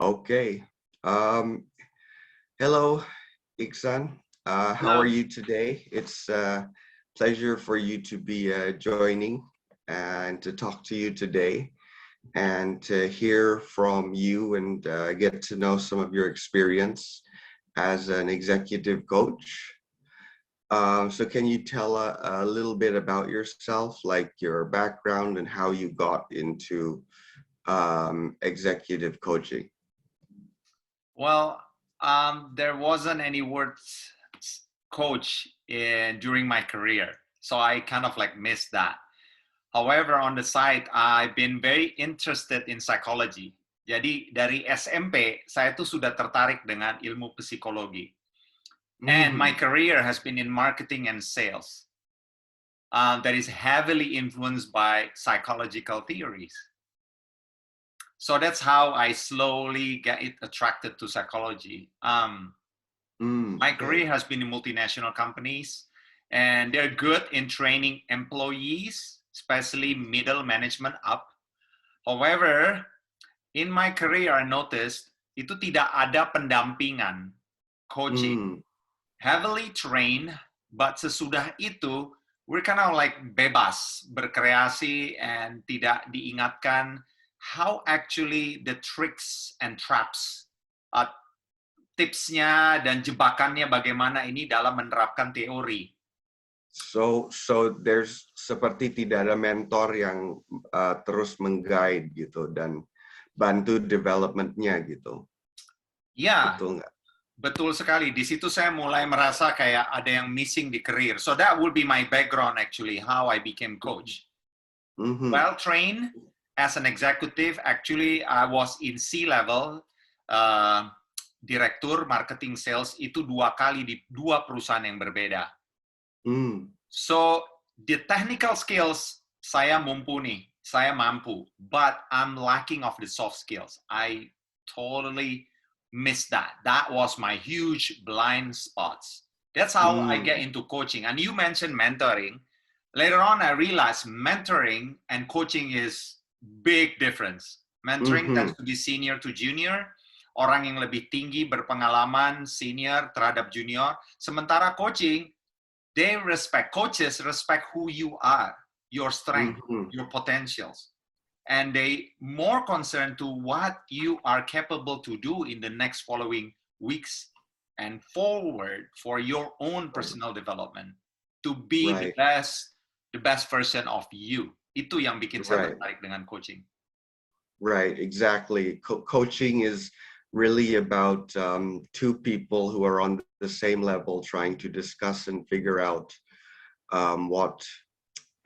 Okay. Um, Hello, Ichsan. How are Hello. you today? It's a pleasure for you to be joining and to talk to you today and to hear from you and get to know some of your experience as an executive coach. So can you tell a little bit about yourself, like your background and how you got into executive coaching? Well, there wasn't any words coach during my career, so I kind of like missed that. However, on the side, I've been very interested in psychology. Jadi dari SMP, saya tuh sudah tertarik dengan ilmu psikologi. And my Mhm. career has been in marketing and sales. That is heavily influenced by psychological theories. So that's how I slowly get attracted to psychology. My career Okay. has been in multinational companies, and they're good in training employees, especially middle management up. However, in my career, I noticed itu tidak ada pendampingan, coaching, Mm, heavily trained, but sesudah itu, we're kind of like bebas, berkreasi, and tidak diingatkan how actually the tricks and traps, uh, tipsnya dan jebakannya bagaimana ini dalam menerapkan teori. so there's seperti tidak ada mentor yang terus meng-guide gitu dan bantu development-nya gitu. Ya, Betul nggak? betul sekali. Di situ saya mulai merasa kayak ada yang missing di career. So that would be my background actually, how I became coach. Mhm. Well trained as an executive, actually I was in C-level, direktur marketing sales itu 2 kali di 2 perusahaan yang berbeda. Mm. So the technical skills saya mumpuni, saya mampu, but I'm lacking of the soft skills. I totally missed that. That was my huge blind spots. That's how I get Mm. into coaching. And you mentioned mentoring. Later on, I realized mentoring and coaching is big difference. Mentoring tends Mhm. to be senior to junior, orang yang lebih tinggi berpengalaman senior terhadap junior. Sementara coaching, coaches respect who you are, your strength, Mhm. your potentials, and they more concerned to what you are capable to do in the next following weeks and forward for your own personal development to be Right. the best version of you. Itu yang bikin saya Right. tertarik dengan coaching. Right. Exactly. Coaching is really about two people who are on the same level trying to discuss and figure out what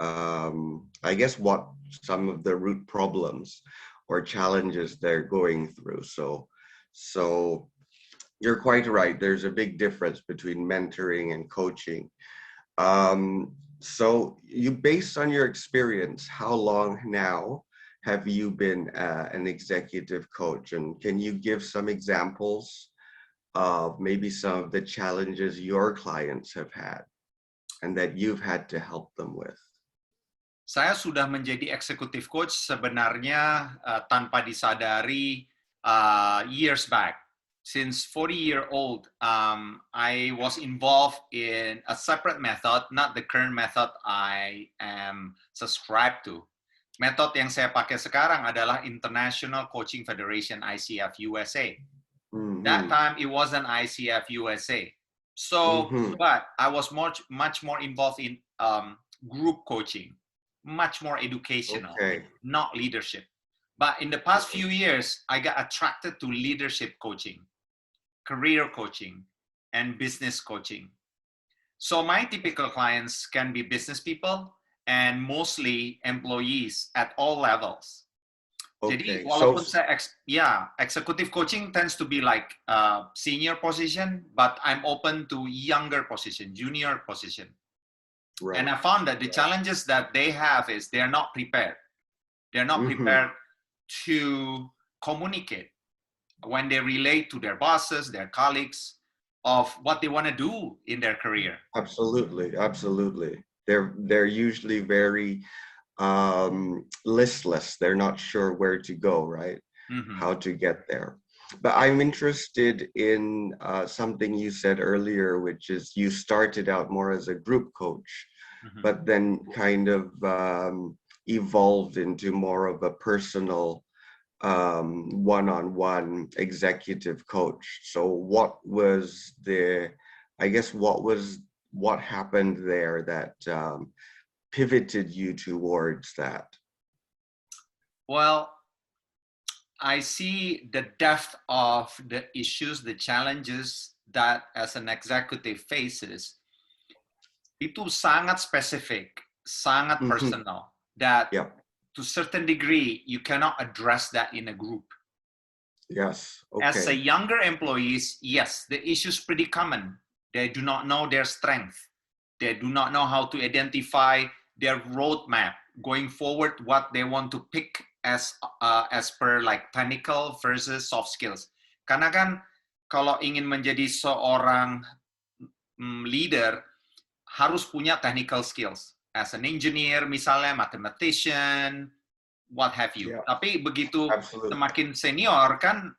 I guess what some of the root problems or challenges they're going through. So you're quite right. There's a big difference between mentoring and coaching. So you, based on your experience, how long now have you been an executive coach? And can you give some examples of maybe some of the challenges your clients have had and that you've had to help them with? Saya sudah menjadi executive coach sebenarnya tanpa disadari years back. Since 40-year-old, I was involved in a separate method, not the current method I am subscribed to. Metode yang saya pakai sekarang adalah International Coaching Federation, ICF USA. That Mm-hmm. time it wasn't ICF USA. So, Mm-hmm. but I was much more involved in group coaching, much more educational, Okay. not leadership. But in the past few years, I got attracted to leadership coaching, career coaching, and business coaching. So my typical clients can be business people and mostly employees at all levels. Jadi Okay. So, walaupun saya executive coaching tends to be like senior position, but I'm open to younger position, junior position. right. And I found that the challenges that they have is they're not prepared. They're not Mm-hmm. prepared to communicate when they relate to their bosses, their colleagues, of what they want to do in their career. Absolutely. Absolutely. They're usually very listless. They're not sure where to go, right? Mhm. How to get there. But I'm interested in something you said earlier, which is you started out more as a group coach, Mhm. but then kind of evolved into more of a personal one-on-one executive coach. So what happened there that pivoted you towards that? Well, I see the depth of the issues, the challenges that as an executive faces, itu sangat spesifik, sangat Mm-hmm. personal, that Yeah. to a certain degree, you cannot address that in a group. Yes. As a Okay. younger employees, yes, the issue is pretty common. They do not know their strength. They do not know how to identify their roadmap going forward, what they want to pick as per like technical versus soft skills. Karena kan kalau ingin menjadi seorang leader harus punya technical skills. As an engineer misalnya, mathematician, what have you. Yeah. Tapi begitu Absolutely. semakin senior kan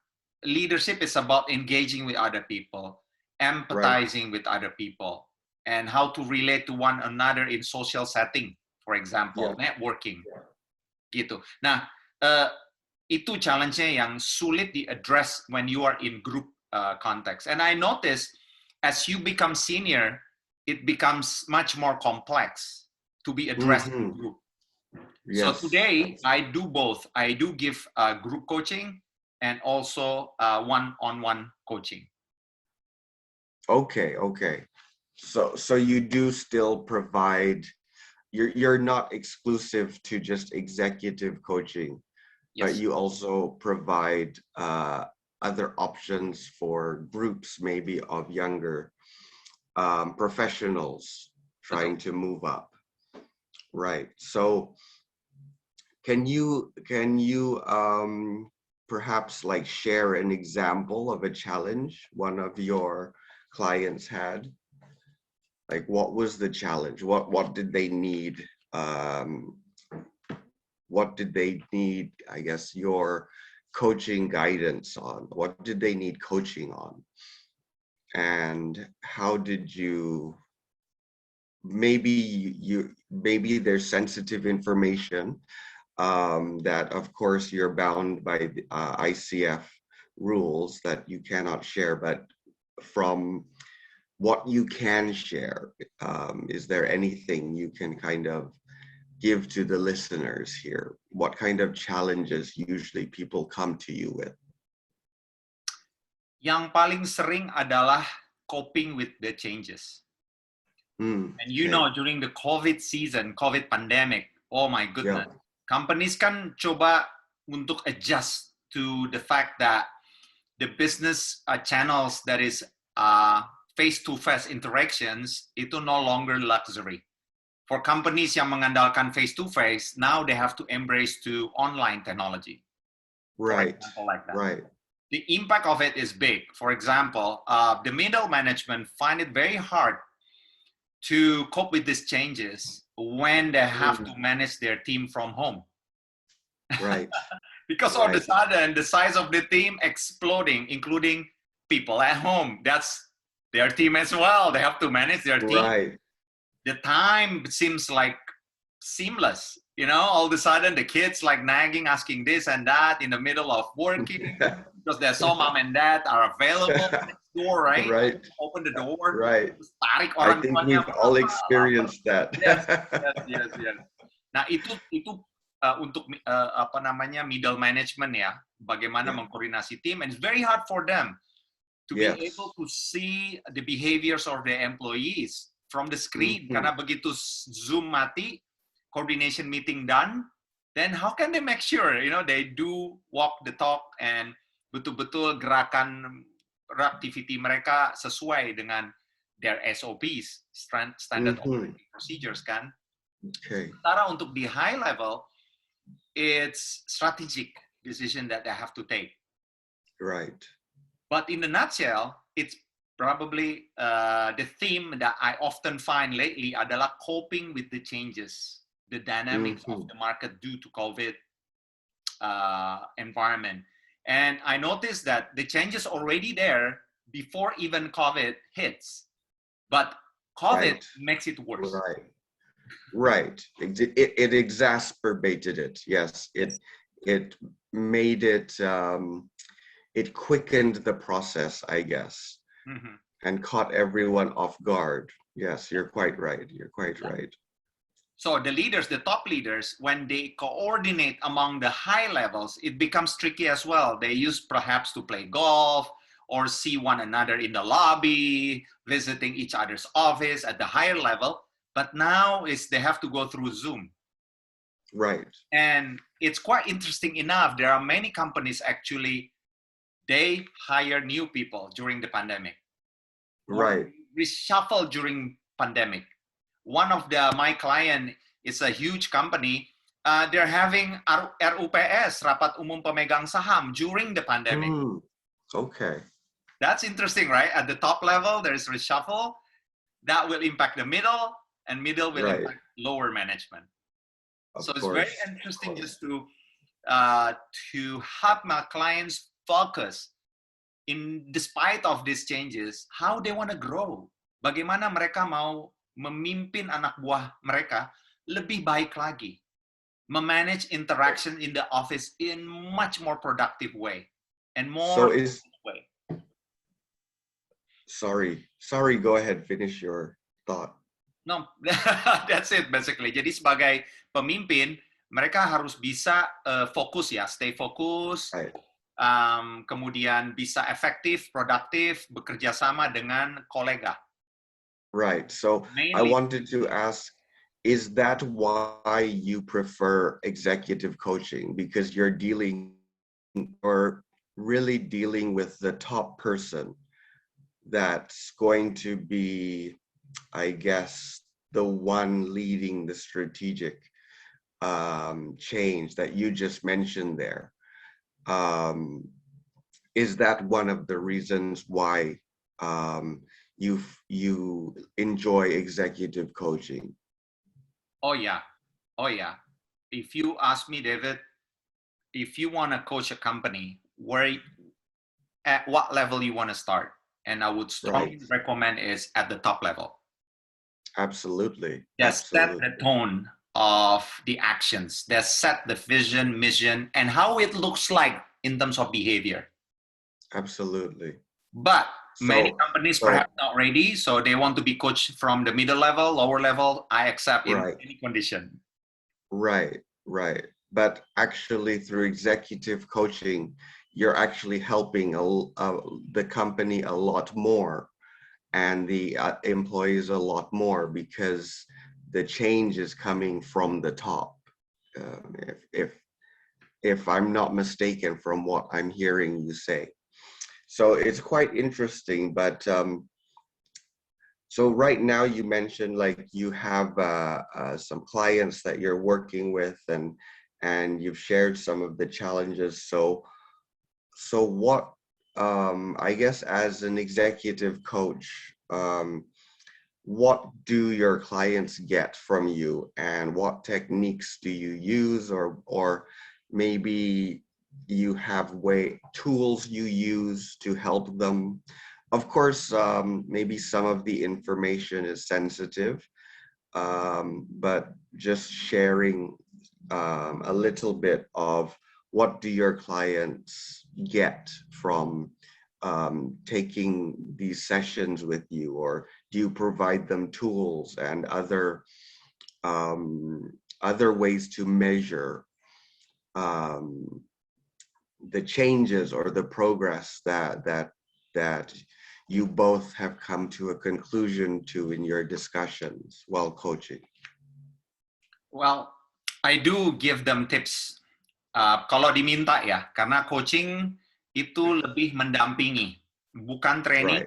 leadership is about engaging with other people, empathizing with other people, and how to relate to one another in social setting, for example, Yeah. networking, gitu. Nah, itu challenge-nya yang sulit di-address when you are in group context. And I notice as you become senior, it becomes much more complex to be addressed in group. So Yes. today I do both. I do give group coaching and also one-on-one coaching. Okay. Okay. So you do still provide. You're not exclusive to just executive coaching, but Yes. you also provide other options for groups, maybe of younger professionals trying to move up. Right. So can you perhaps like share an example of a challenge one of your clients had? Like what was the challenge? What did they need? What did they need, I guess, your coaching guidance on? What did they need coaching on? And how did you, maybe there's sensitive information that of course you're bound by the ICF rules that you cannot share, but from what you can share, is there anything you can kind of give to the listeners here? What kind of challenges usually people come to you with? Yang paling sering adalah coping with the changes. And you know, during the COVID season, COVID pandemic, oh my goodness, companies kan coba untuk adjust to the fact that the business channels that is face-to-face interactions itu no longer luxury. For companies yang mengandalkan face-to-face, now they have to embrace to online technology. Right, For example, like that. right. The impact of it is big. For example, the middle management find it very hard to cope with these changes when they have to manage their team from home. Right. Because all of a sudden, the size of the team exploding, including people at home. That's their team as well. They have to manage their team. Right. The time seems like seamless. You know, all of a sudden the kids like nagging, asking this and that in the middle of working because they saw mom and dad are available next door, right? Right. Open the door. Right. Tarik I orang think tuanya. we've all experienced that. Yes. Nah itu untuk apa namanya middle management ya, bagaimana mengkoordinasi tim, and it's very hard for them to be able to see the behaviors of the employees from the screen. Karena begitu Zoom mati, coordination meeting done, then how can they make sure, you know, they do walk the talk and betul-betul gerakan activity mereka sesuai dengan their SOPs, standard operating procedures kan. Sementara untuk di high level, it's strategic decision that they have to take. Right. But in a nutshell, it's probably the theme that I often find lately adalah coping with the changes, the dynamics of the market due to COVID environment. And I noticed that the change is already there before even COVID hits. But COVID Right. makes it worse. Right. Right. It exacerbated it. Yes. It made it it quickened the process, I guess, Mhm. and caught everyone off guard. Yes, you're quite right. You're quite right. So the leaders, the top leaders, when they coordinate among the high levels, it becomes tricky as well. They use perhaps to play golf or see one another in the lobby, visiting each other's office at the higher level. But now is they have to go through Zoom. Right. And it's quite interesting enough. There are many companies actually, they hire new people during the pandemic. Or Right. reshuffle during pandemic. One of my client is a huge company. They're having RUPS, Rapat Umum Pemegang Saham, during the pandemic. Okay. That's interesting, right? At the top level, there's reshuffle. That will impact the middle, and middle will Right. impact lower management. Of So it's course. very interesting just to have my clients focus in despite of these changes, how they want to grow. Bagaimana mereka mau memimpin anak buah mereka lebih baik lagi. Memanage interaction in the office in much more productive way and more way. Sorry, go ahead, finish your thought. No, that's it basically. Jadi sebagai pemimpin, mereka harus bisa fokus ya, stay fokus. Right. Kemudian bisa efektif, produktif, bekerja sama dengan kolega. Right. So I wanted to ask, is that why you prefer executive coaching? Because you're dealing or really dealing with the top person that's going to be, I guess, the one leading the strategic change that you just mentioned there. Is that one of the reasons why you enjoy executive coaching? Oh yeah. If you ask me, David, if you want to coach a company, at what level you want to start? And I would strongly recommend is at the top level. Absolutely. Just set the tone of the actions. That set the vision, mission, and how it looks like in terms of behavior. Absolutely. But many companies perhaps not ready, so they want to be coached from the middle level, lower level. I accept in any condition. Right. But actually, through executive coaching, you're actually helping the company a lot more and the employees a lot more because the change is coming from the top. If I'm not mistaken from what I'm hearing you say. So it's quite interesting, but so right now you mentioned like you have some clients that you're working with and you've shared some of the challenges. So what, I guess as an executive coach, what do your clients get from you and what techniques do you use or maybe you have tools you use to help them? Of course, maybe some of the information is sensitive, but just sharing a little bit of what do your clients get from taking these sessions with you, or do you provide them tools and other ways to measure the changes or the progress that you both have come to a conclusion to in your discussions while coaching? Well, I do give them tips. Kalau diminta ya, karena coaching itu lebih mendampingi, bukan training,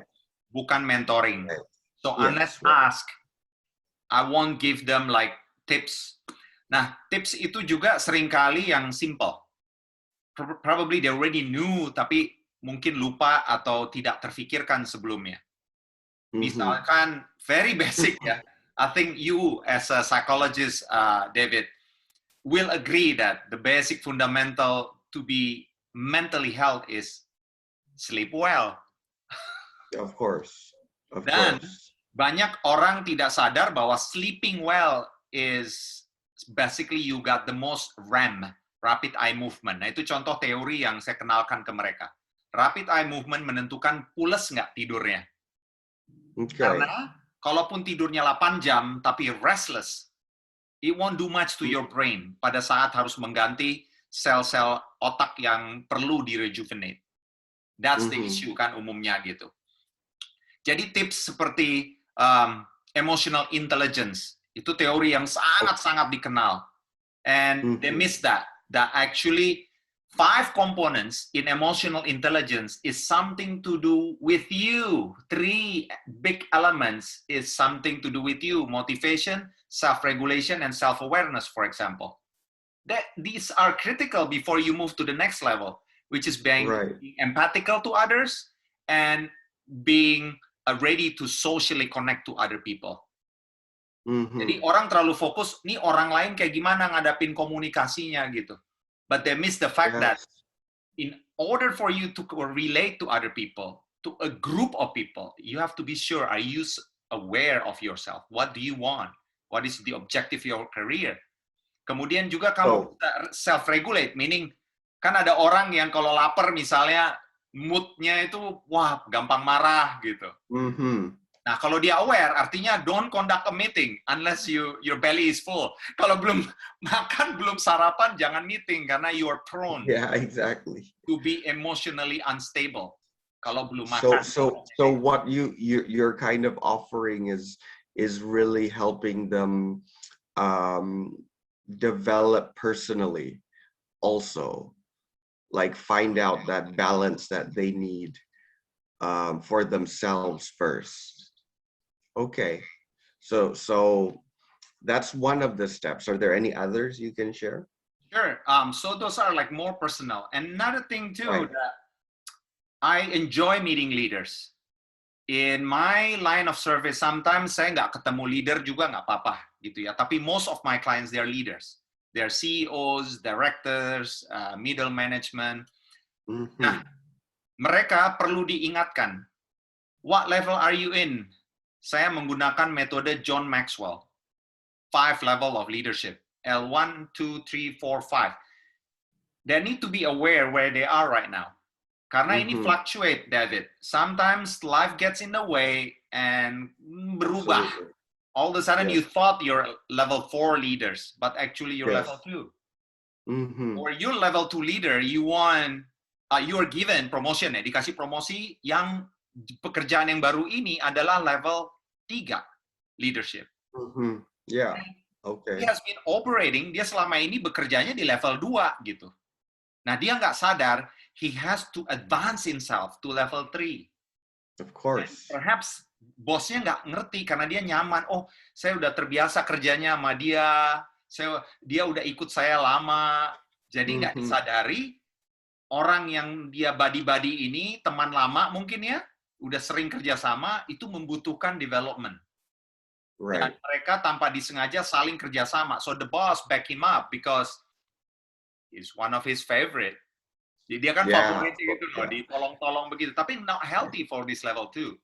bukan mentoring. So unless asked, I won't give them like tips. Nah, tips itu juga seringkali yang simple. Probably they already knew, tapi mungkin lupa atau tidak terfikirkan sebelumnya. Misalkan very basic ya. I think you as a psychologist, David, will agree that the basic fundamental to be mentally health is sleep well. Of course. Of Dan course. banyak orang tidak sadar bahwa sleeping well is basically you got the most REM, rapid eye movement. Nah, itu contoh teori yang saya kenalkan ke mereka. Rapid eye movement menentukan pules nggak tidurnya. Okay. Karena kalaupun tidurnya 8 jam tapi restless, it won't do much to your brain pada saat harus mengganti sel-sel otak yang perlu di-rejuvenate. That's the issue kan umumnya gitu. Jadi tips seperti emotional intelligence, itu teori yang sangat-sangat dikenal. And they miss that actually 5 components in emotional intelligence is something to do with you. 3 big elements is something to do with you. Motivation, self-regulation, and self-awareness, for example. These are critical before you move to the next level, which is being empathical to others and being ready to socially connect to other people. Jadi orang terlalu fokus, nih orang lain kayak gimana ngadapin komunikasinya gitu. But they miss the fact that in order for you to relate to other people, to a group of people, you have to be sure, are you aware of yourself? What do you want? What is the objective of your career? Kemudian juga kamu self-regulate, meaning kan ada orang yang kalau lapar misalnya mood-nya itu wah gampang marah gitu. Nah kalau dia aware artinya don't conduct a meeting unless your belly is full. Kalau belum makan belum sarapan jangan meeting karena you are prone to be emotionally unstable. Kalau belum makan. So what you're kind of offering is really helping them develop personally also, like find out that balance that they need for themselves first. Okay, so that's one of the steps. Are there any others you can share? Sure. So those are like more personal. And another thing too, that I enjoy meeting leaders. In my line of service, sometimes saya nggak ketemu leader juga nggak apa-apa gitu ya. Tapi most of my clients, they're leaders. They're CEOs, directors, middle management. Nah, mereka perlu diingatkan, what level are you in? Saya menggunakan metode John Maxwell, 5 level of leadership, L1, 2, 3, 4, 5. They need to be aware where they are right now. Karena ini fluctuate, David. Sometimes life gets in the way and berubah. Absolutely. All of a sudden you thought you're level 4 leaders, but actually you're level 2. Or you're level 2 leader, you are given promotion, dikasih promosi yang pekerjaan yang baru ini adalah level 3 leadership. Yeah. Okay. He has been operating, dia selama ini bekerjanya di level 2 gitu. Nah, dia nggak sadar, he has to advance himself to level 3. Of course. And perhaps bosnya nggak ngerti karena dia nyaman. Oh, saya udah terbiasa kerjanya sama dia. Dia udah ikut saya lama. Jadi nggak disadari orang yang dia buddy-buddy ini, teman lama mungkin ya, udah sering kerja sama, itu membutuhkan development. Dan mereka tanpa disengaja saling kerja sama. So the boss back him up because he's one of his favorite. Jadi dia kan favorit gitu loh, ditolong-tolong begitu. Tapi not healthy for this level too.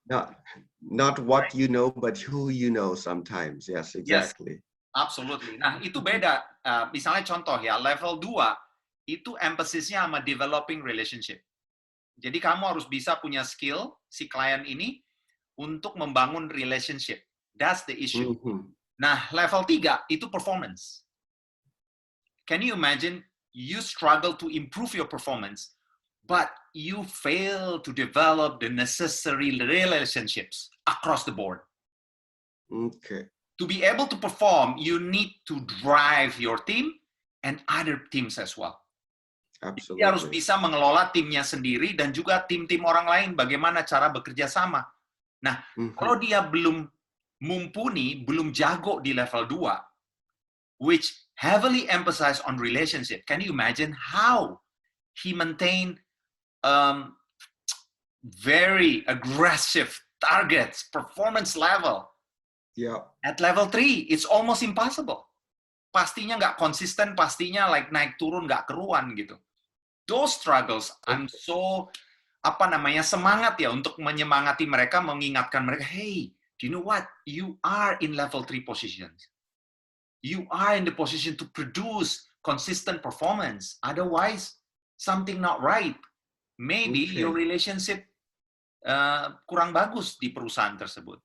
Not what you know, but who you know sometimes. Yes, exactly. Yes, absolutely. Nah, itu beda. Misalnya contoh ya, level 2, itu emphasis-nya sama developing relationship. Jadi kamu harus bisa punya skill, si klien ini, untuk membangun relationship. That's the issue. Nah, level 3, itu performance. Can you imagine? You struggle to improve your performance, but you fail to develop the necessary relationships across the board. Okay. To be able to perform, you need to drive your team and other teams as well. Absolutely. Dia harus bisa mengelola timnya sendiri dan juga tim-tim orang lain bagaimana cara bekerja sama. Nah, kalau dia belum mumpuni, belum jago di level 2, which heavily emphasize on relationship. Can you imagine how he maintained very aggressive targets, performance level? Yeah. At level 3, it's almost impossible. Pastinya nggak konsisten, pastinya like naik turun nggak keruan gitu. Those struggles, I'm so semangat ya untuk menyemangati mereka, mengingatkan mereka, hey, do you know what? You are in level 3 positions. You are in the position to produce consistent performance. Otherwise, something not right. Maybe your relationship kurang bagus di perusahaan tersebut.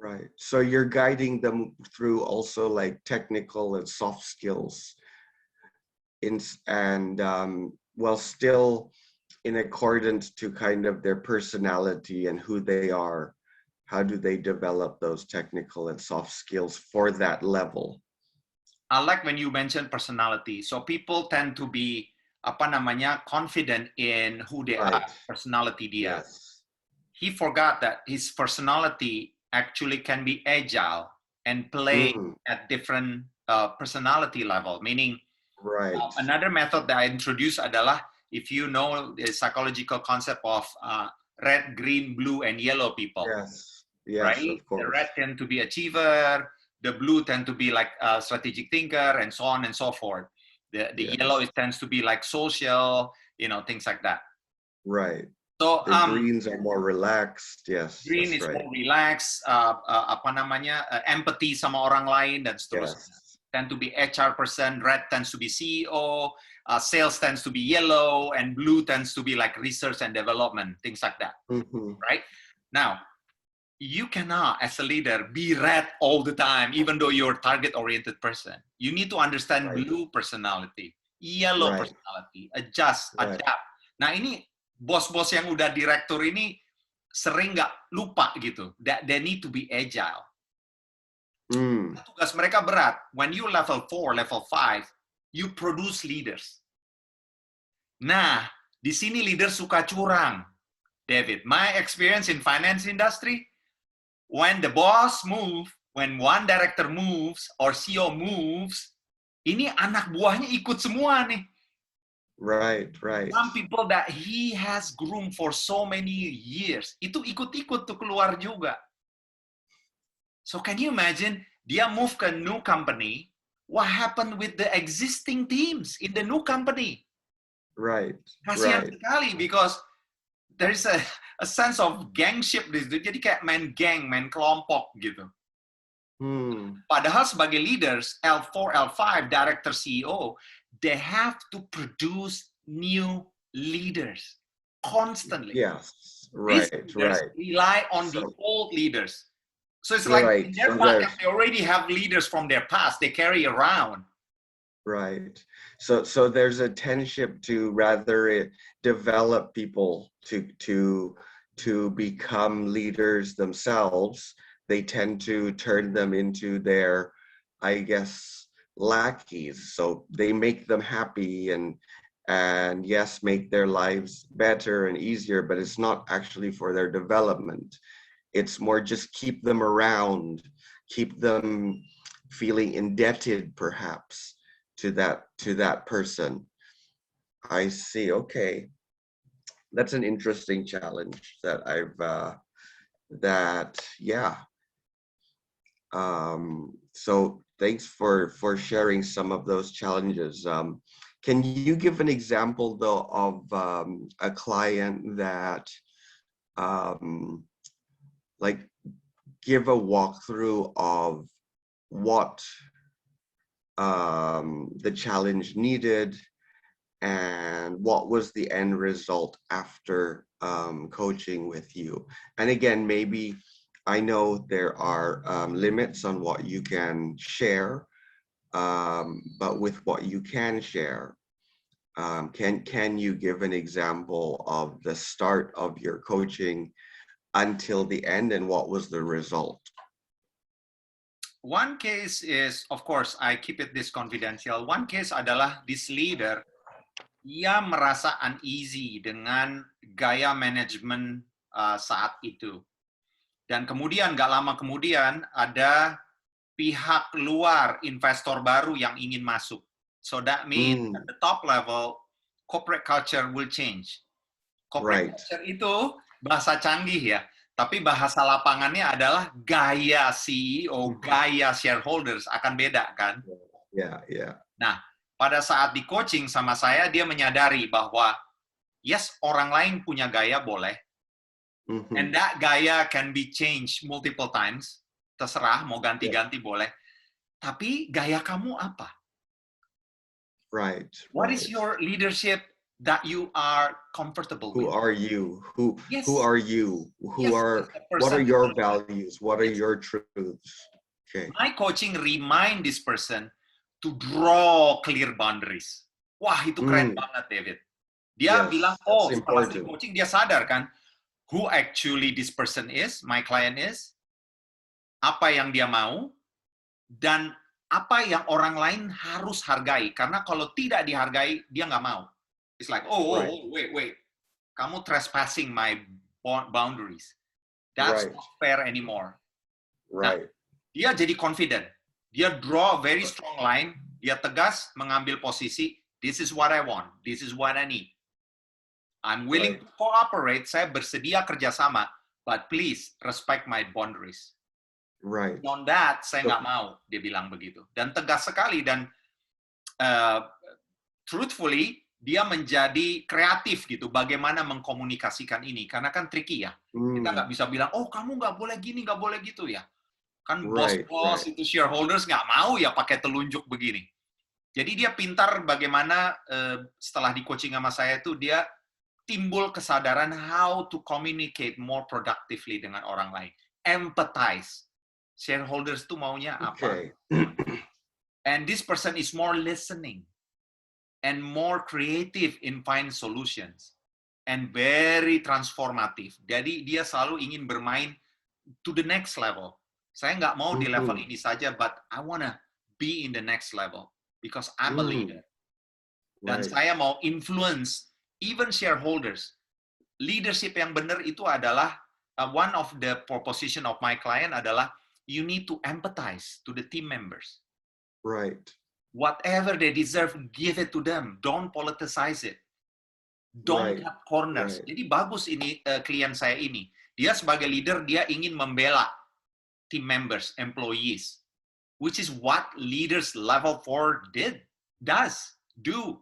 Right. So you're guiding them through also like technical and soft skills, while still in accordance to kind of their personality and who they are. How do they develop those technical and soft skills for that level? I like when you mention personality. So people tend to be confident in who they are, personality dia. Yes. He forgot that his personality actually can be agile and play at different personality level. Meaning, another method that I introduce adalah, if you know the psychological concept of red, green, blue, and yellow people. Yes, yes, right? of course. The red tend to be achiever, the blue tend to be like a strategic thinker, and so on and so forth. The yellow tends to be like social, things like that. Right. So the greens are more relaxed. Yes, green is more relaxed. Empathy sama orang lain dan seterusnya. Yes. Tend to be HR person. Red tends to be CEO. Sales tends to be yellow, and blue tends to be like research and development, things like that. Right? Now, you cannot, as a leader, be red all the time, even though you're a target-oriented person. You need to understand blue personality, yellow personality, adjust, adapt. Nah, ini bos-bos yang udah direktur ini sering nggak lupa gitu. That they need to be agile. Tugas mereka berat. When you level 4, level 5, you produce leaders. Nah, di sini leader suka curang. David, my experience in finance industry, when the boss move, when one director moves or CEO moves, ini anak buahnya ikut semua nih. Right. Some people that he has groomed for so many years, itu ikut-ikut tuh keluar juga. So can you imagine, dia move ke new company, what happened with the existing teams in the new company? Right. Kasihan sekali, because there is a sense of gangship di situ. Jadi kayak main geng, main kelompok gitu. Padahal sebagai leaders, L4, L5, director, CEO, they have to produce new leaders constantly. Yes, These leaders rely on the old leaders. So it's like in their pocket, they already have leaders from their past they carry around. Right. So there's a tendency to rather develop people to become leaders themselves. They tend to turn them into their, I guess, lackeys. So they make them happy and yes, make their lives better and easier, but it's not actually for their development. It's more just keep them around, keep them feeling indebted perhaps to that person. I see. Okay, that's an interesting challenge that I've so thanks for sharing some of those challenges. Can you give an example though of a client that like give a walkthrough of what the challenge needed and what was the end result after coaching with you? And again, maybe I know there are limits on what you can share, but with what you can share, can you give an example of the start of your coaching until the end and what was the result? One case is, of course, I keep this confidential. One case adalah this leader, ia merasa uneasy dengan gaya manajemen saat itu. Dan kemudian, nggak lama kemudian, ada pihak luar, investor baru yang ingin masuk. So that means at the top level, corporate culture will change. Corporate culture itu bahasa canggih ya. Tapi bahasa lapangannya adalah gaya CEO, gaya shareholders akan beda kan? Yeah. Nah, pada saat di coaching sama saya, dia menyadari bahwa yes, orang lain punya gaya boleh, and that gaya can be changed multiple times, terserah mau ganti-ganti boleh, tapi gaya kamu apa? Right. What is your leadership that you are comfortable with? Who are you? Yes. Who are you? Yes, What are your values? What are your truths? Okay. My coaching remind this person to draw clear boundaries. Wah, itu keren banget, David. Dia bilang, oh, setelah di coaching dia sadar kan, who actually this person is, my client is, apa yang dia mau, dan apa yang orang lain harus hargai. Karena kalau tidak dihargai, dia nggak mau. It's like, wait. Kamu trespassing my boundaries. That's not fair anymore. Right. Nah, dia jadi confident. Dia draw a very strong line. Dia tegas mengambil posisi. This is what I want. This is what I need. I'm willing to cooperate. Saya bersedia kerjasama. But please respect my boundaries. Right. On that, saya nggak mau. Dia bilang begitu. Dan tegas sekali. Dan truthfully, dia menjadi kreatif gitu, bagaimana mengkomunikasikan ini. Karena kan tricky ya. Kita nggak bisa bilang, oh kamu nggak boleh gini, nggak boleh gitu ya. Kan bos-bos itu shareholders nggak mau ya pakai telunjuk begini. Jadi dia pintar bagaimana setelah di coaching sama saya itu dia timbul kesadaran how to communicate more productively dengan orang lain. Empathize. Shareholders itu maunya apa? And this person is more listening and more creative in find solutions and very transformative. Jadi dia selalu ingin bermain to the next level. Saya nggak mau di level ini saja, but I wanna be in the next level because I'm a leader. Dan saya mau influence even shareholders. Leadership yang benar itu adalah one of the proposition of my client adalah you need to empathize to the team members. Right. Whatever they deserve, give it to them. Don't politicize it. Don't cut corners. Jadi bagus ini klien saya ini. Dia sebagai leader, dia ingin membela team members, employees, which is what leaders level 4 do.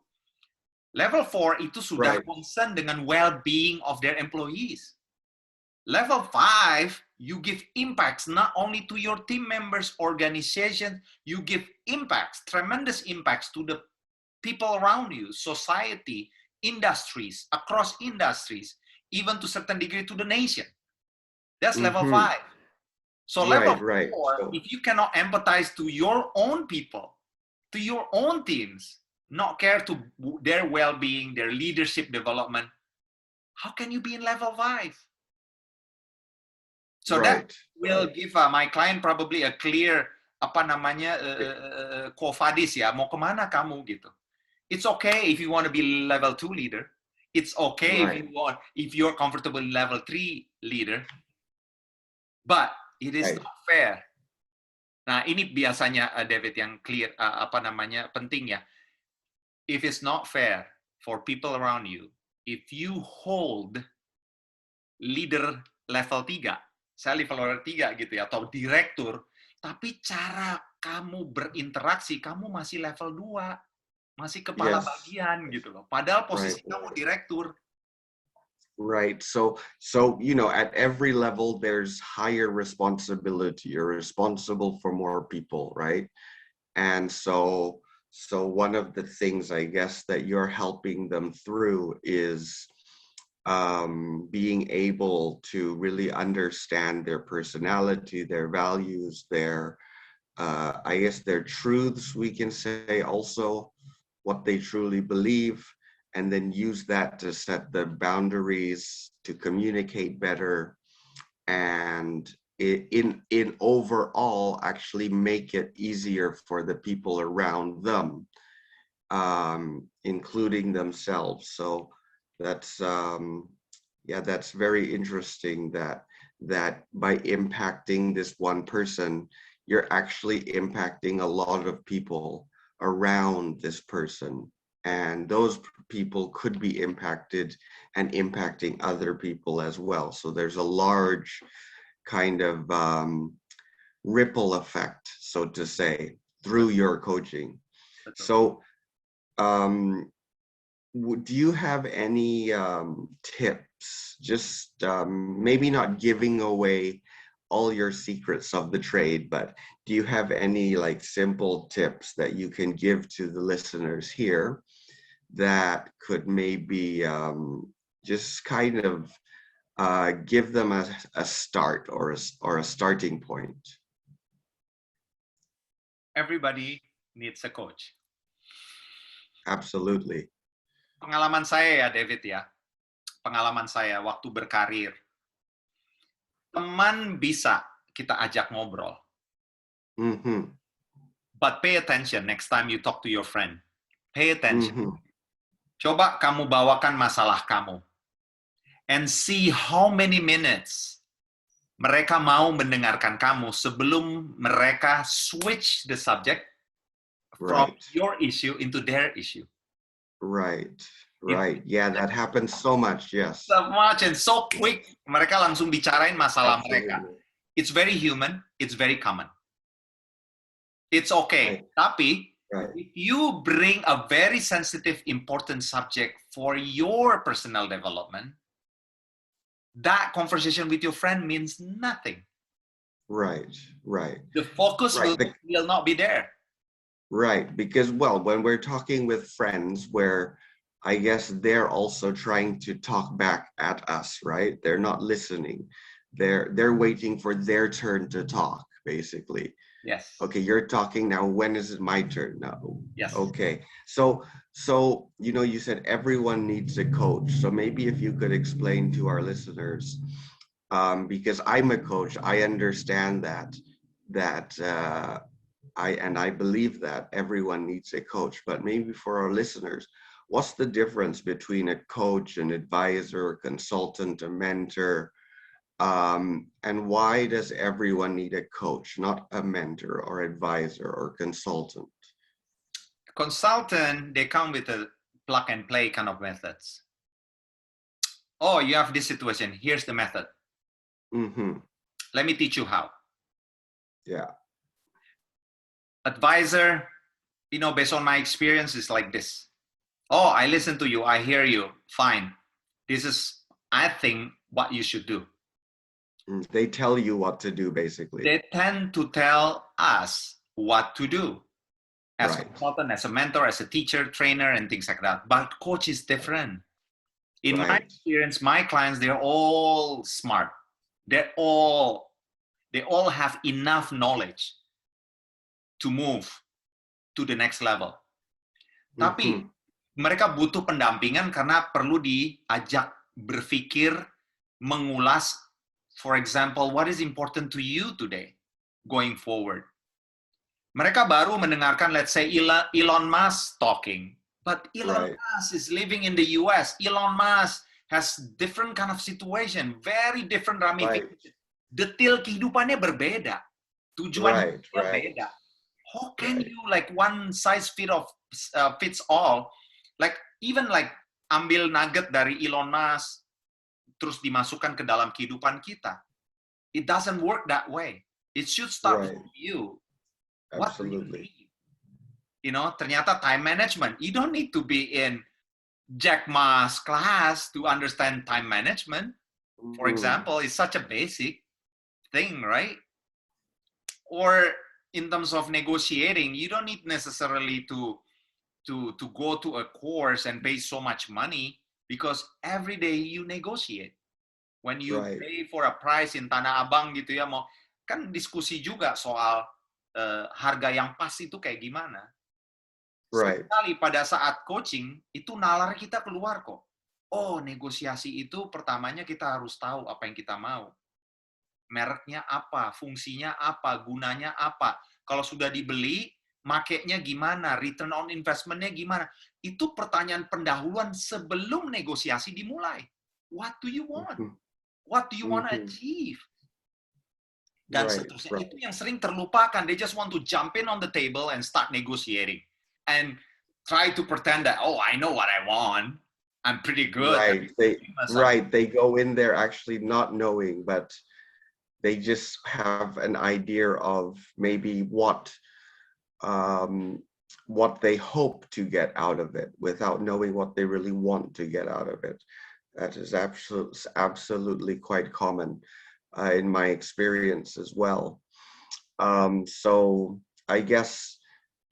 Level 4 itu sudah concern dengan well-being of their employees. Level 5, you give impacts not only to your team members, organization, you give impacts, tremendous impacts to the people around you, society, industries, across industries, even to a certain degree to the nation. That's level 5. So level 4, if you cannot empathize to your own people, to your own teams, not care to their well-being, their leadership development, how can you be in level 5? So that will give my client probably a clear quo vadis ya, mau kemana kamu gitu. It's okay if you want to be level 2 leader. It's okay if you're comfortable level 3 leader. But it is not fair. Nah, ini biasanya David yang clear penting ya. If it's not fair for people around you, if you hold leader level 3, saya level 3 gitu ya, atau direktur, tapi cara kamu berinteraksi, kamu masih level 2, masih kepala bagian gitu loh. Padahal posisi kamu direktur. Right. So you know, at every level there's higher responsibility. You're responsible for more people, right? And so one of the things I guess that you're helping them through is being able to really understand their personality, their values, their I guess their truths, we can say, also what they truly believe, and then use that to set the boundaries, to communicate better, and in overall actually make it easier for the people around them, including themselves. So that's that's very interesting that by impacting this one person, you're actually impacting a lot of people around this person, and those people could be impacted and impacting other people as well. So there's a large kind of ripple effect, so to say, through your coaching. So do you have any tips? Just maybe not giving away all your secrets of the trade, but do you have any like simple tips that you can give to the listeners here that could maybe just kind of give them a start or a starting point? Everybody needs a coach. Absolutely. Pengalaman saya ya, David ya. Pengalaman saya waktu berkarir. Teman bisa kita ajak ngobrol. Mm-hmm. But pay attention next time you talk to your friend. Pay attention. Mm-hmm. Coba kamu bawakan masalah kamu. And see how many minutes mereka mau mendengarkan kamu sebelum mereka switch the subject from your issue into their issue. Right. Right. Yeah, that happens so much. Yes. So much and so quick. Mereka langsung bicarain masalah mereka. It's very human. It's very common. It's okay. Right. Tapi if you bring a very sensitive, important subject for your personal development, that conversation with your friend means nothing. Right. Right. The focus will not be there. Right. Because, well, when we're talking with friends where I guess they're also trying to talk back at us, right? They're not listening. They're waiting for their turn to talk, basically. Yes. Okay, you're talking now. When is it my turn now? Yes. Okay. So you know, you said everyone needs a coach. So maybe if you could explain to our listeners, because I'm a coach, I understand that I believe that everyone needs a coach. But maybe for our listeners, what's the difference between a coach, an advisor, a consultant, a mentor? And why does everyone need a coach, not a mentor or advisor or consultant? Consultant, they come with a plug and play kind of methods. Oh, you have this situation. Here's the method. Mm-hmm. Let me teach you how. Yeah. Advisor, you know, based on my experience, is like this. Oh, I listen to you. I hear you. Fine. This is, I think, what you should do. They tell you what to do, basically. They tend to tell us what to do. As a consultant, as a mentor, as a teacher, trainer, and things like that. But coach is different. In my experience, my clients, they're all smart. They all have enough knowledge to move to the next level. Tapi mereka butuh pendampingan karena perlu diajak berpikir, mengulas, for example, what is important to you today, going forward. Mereka baru mendengarkan, let's say, Elon Musk talking, but Elon Musk is living in the US. Elon Musk has different kind of situation, very different ramifications. Detail kehidupannya berbeda, tujuan beda. How can you like one size fits all? Like even like ambil nugget dari Elon Musk terus dimasukkan ke dalam kehidupan kita. It doesn't work that way. It should start with you. What do you need? You know, ternyata time management. You don't need to be in Jack Ma's class to understand time management. For example, it's such a basic thing, right? Or in terms of negotiating, you don't need necessarily to go to a course and pay so much money, because every day you negotiate. When you pay for a price in Tanah Abang gitu ya, mau kan diskusi juga soal harga yang pas itu kayak gimana. Sekali pada saat coaching, itu nalar kita keluar kok. Oh, negosiasi itu pertamanya kita harus tahu apa yang kita mau. Mereknya apa, fungsinya apa, gunanya apa. Kalau sudah dibeli, makainya gimana, return on investment-nya gimana. Itu pertanyaan pendahuluan sebelum negosiasi dimulai. What do you want? What do you want to achieve? Dan seterusnya itu yang sering terlupakan. They just want to jump in on the table and start negotiating and try to pretend that, oh, I know what I want. I'm pretty good. They go in there actually not knowing, but they just have an idea of maybe what what they hope to get out of it without knowing what they really want to get out of it. That is absolutely quite common in my experience as well. So I guess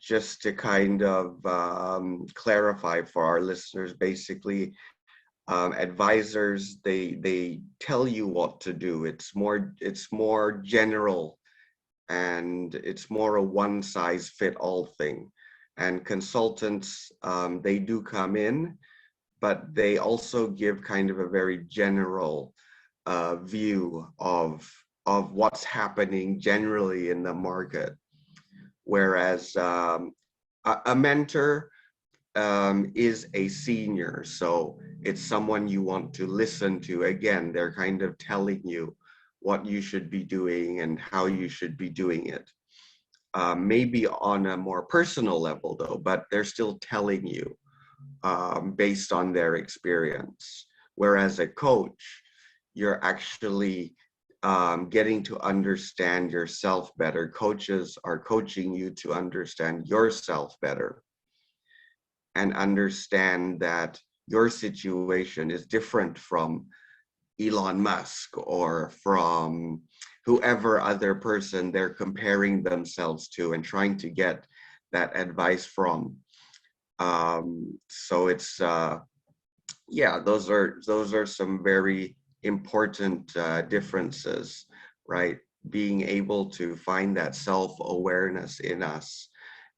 just to kind of clarify for our listeners, basically, advisors, they tell you what to do. It's more general, and it's more a one size fit all thing. And consultants, they do come in, but they also give kind of a very general view of what's happening generally in the market. Whereas a mentor is a senior, so it's someone you want to listen to. Again, they're kind of telling you what you should be doing and how you should be doing it. Maybe on a more personal level though, but they're still telling you based on their experience. Whereas a coach, you're actually getting to understand yourself better. Coaches are coaching you to understand yourself better and understand that your situation is different from Elon Musk or from whoever other person they're comparing themselves to and trying to get that advice from. So it's yeah, those are some very important differences, right? Being able to find that self-awareness in us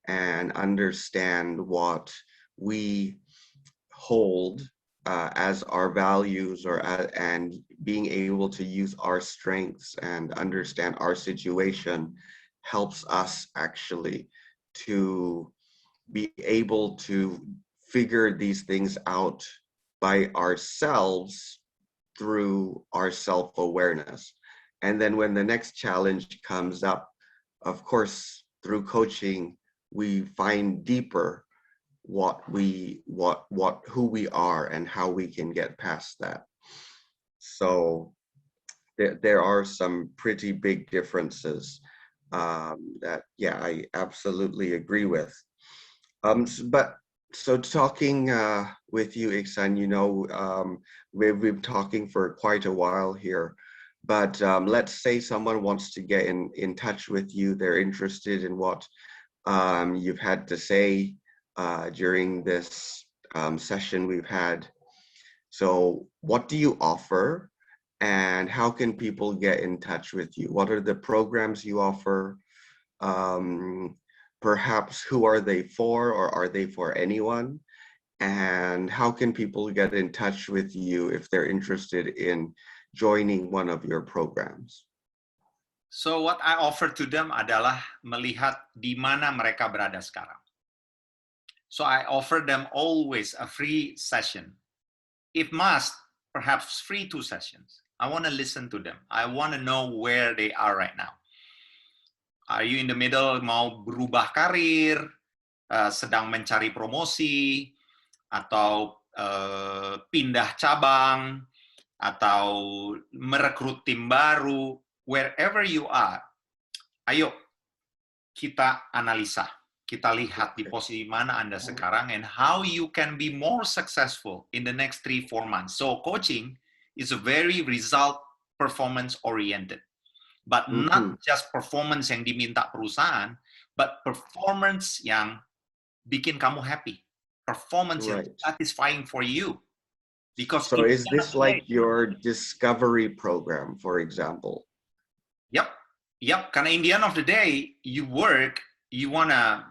and understand what we hold as our values, and being able to use our strengths and understand our situation helps us actually to be able to figure these things out by ourselves through our self-awareness. And then when the next challenge comes up, of course, through coaching, we find deeper who we are and how we can get past that. So there are some pretty big differences that, yeah, I absolutely agree with. So talking with you, Ichsan, you know, we've been talking for quite a while here, but let's say someone wants to get in touch with you. They're interested in what you've had to say during this session we've had. So what do you offer, and how can people get in touch with you? What are the programs you offer? Perhaps who are they for, or are they for anyone? And how can people get in touch with you if they're interested in joining one of your programs? So what I offer to them adalah melihat di mana mereka berada sekarang. So I offer them always a free session. If must, perhaps free 2 sessions. I want to listen to them. I want to know where they are right now. Are you in the middle, mau berubah karir, sedang mencari promosi, atau pindah cabang, atau merekrut tim baru, wherever you are, ayo kita analisa, kita lihat di posisi mana Anda sekarang and how you can be more successful in the next 3-4 months. So coaching is a very result performance oriented. But not just performance yang diminta perusahaan, but performance yang bikin kamu happy. Performance yang satisfying for you. Because so is this like your discovery program, for example? Yep. Karena in the end of the day, you work, you want to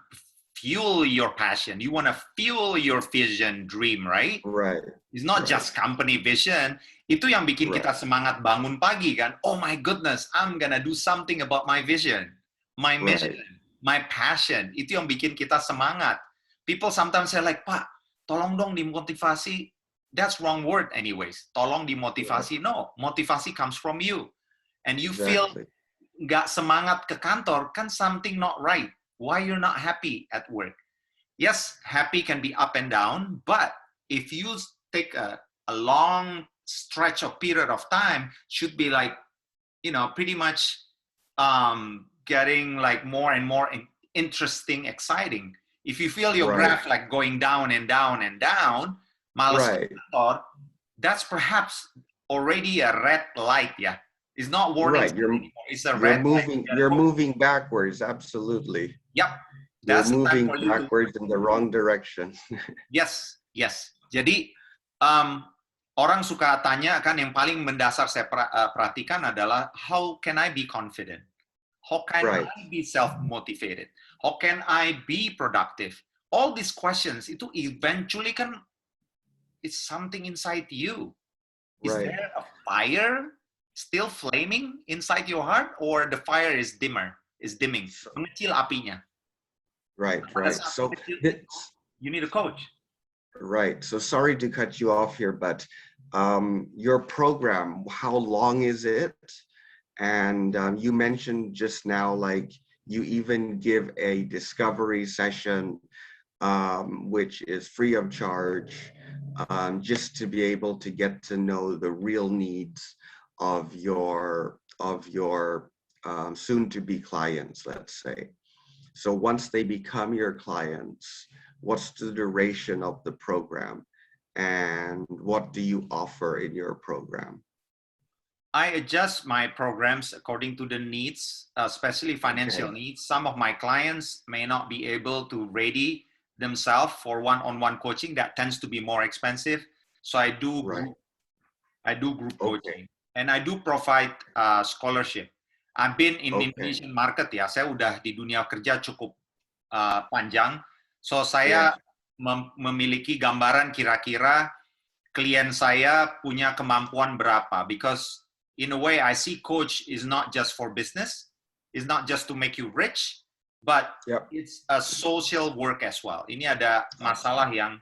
fuel your passion. You want to fuel your vision, dream, right? Right. It's not just company vision. Itu yang bikin kita semangat bangun pagi kan. Oh my goodness, I'm gonna do something about my vision, my mission, my passion. Itu yang bikin kita semangat. People sometimes say like, Pak, tolong dong dimotivasi. That's wrong word anyways. Tolong dimotivasi. No, motivasi comes from you. And you feel nggak semangat ke kantor, kan something not right. Why you're not happy at work? Yes, happy can be up and down, but if you take a long stretch of period of time, should be like, you know, pretty much getting like more and more interesting, exciting. If you feel your Right. graph like going down and down and down, malas Right. kantor, that's perhaps already a red light, yeah. It's not warning Right. sign anymore. It's a red light. You're moving backwards. Absolutely. Yep. You're That's the time moving for you to. backwards in the wrong direction. Yes, yes. Jadi orang suka tanya kan, yang paling mendasar saya perhatikan adalah how can I be confident? How can Right. I be self-motivated? How can I be productive? All these questions itu eventually kan it's something inside you. Is Right. there a fire still flaming inside your heart, or the fire is dimming, mengecil apinya? Right. Right. So you need a coach. right. So sorry to cut you off here, but your program, how long is it? And you mentioned just now, like you even give a discovery session, which is free of charge, just to be able to get to know the real needs of your soon-to-be clients, let's say. So once they become your clients, what's the duration of the program, and what do you offer in your program? I adjust my programs according to the needs, especially financial needs. Some of my clients may not be able to ready themselves for one-on-one coaching. That tends to be more expensive. So I do group coaching, and I do provide scholarship. I've been in Indonesian market ya. Saya udah di dunia kerja cukup panjang. So saya memiliki gambaran kira-kira klien saya punya kemampuan berapa, because in a way I see coach is not just for business, it's not just to make you rich, but it's a social work as well. Ini ada masalah yang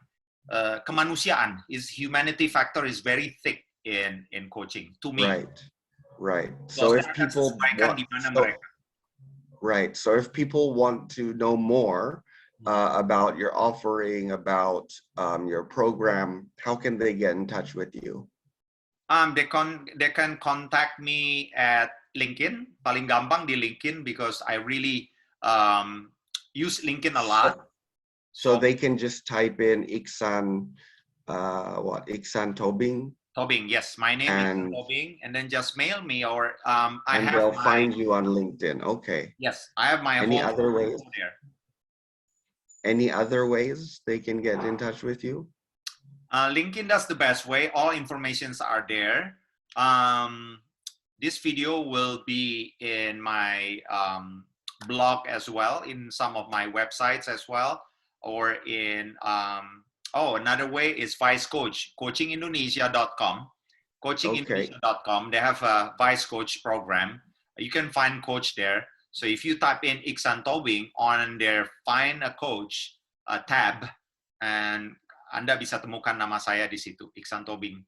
kemanusiaan, is humanity factor is very thick in coaching to me. Right. So if people so if people want to know more about your offering, about your program, how can they get in touch with you? They can contact me at LinkedIn. Paling gampang di LinkedIn, because I really use LinkedIn a lot. So they can just type in Ichsan, Ichsan Tobing? Tobing, yes. My name is Tobing, and then just mail me, or they'll find you on LinkedIn. Okay. Yes, I have my Any other ways? There. Any other ways they can get in touch with you? LinkedIn, that's the best way. All informations are there. This video will be in my blog as well, in some of my websites as well, or in another way is Vice Coach, coachingindonesia.com. Coachingindonesia.com. They have a Vice Coach program. You can find coach there. So if you type in Ichsan Tobing on their Find a Coach tab, and Anda bisa temukan nama saya di situ, Ichsan Tobing.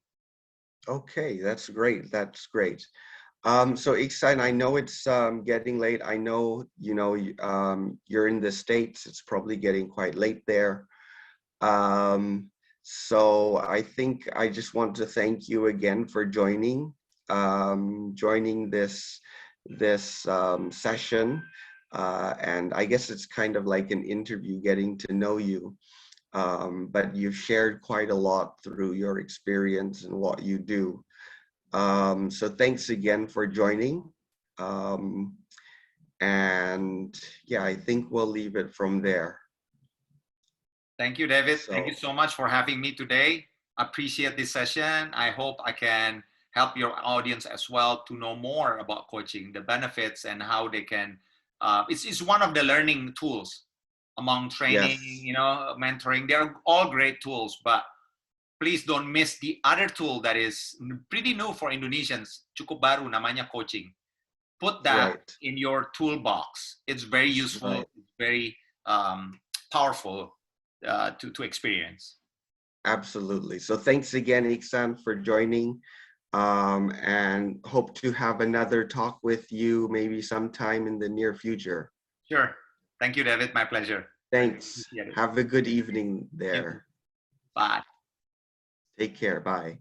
Okay, that's great. That's great. So Ichsan, I know it's getting late. I know, you're in the States. It's probably getting quite late there. So I think I just want to thank you again for joining this session. And I guess it's kind of like an interview, getting to know you. But you've shared quite a lot through your experience and what you do. So thanks again for joining. And yeah, I think we'll leave it from there. Thank you, David. Thank you so much for having me today. Appreciate this session. I hope I can help your audience as well to know more about coaching, the benefits, and how they can, it's one of the learning tools among training, mentoring. They're all great tools, but please don't miss the other tool that is pretty new for Indonesians, cukup baru, namanya coaching. Put that in your toolbox. It's very useful, it's very powerful to experience. Absolutely. So thanks again, Ichsan, for joining, and hope to have another talk with you maybe sometime in the near future. Sure. Thank you, David. My pleasure. Thanks. Have a good evening there. Bye. Take care. Bye.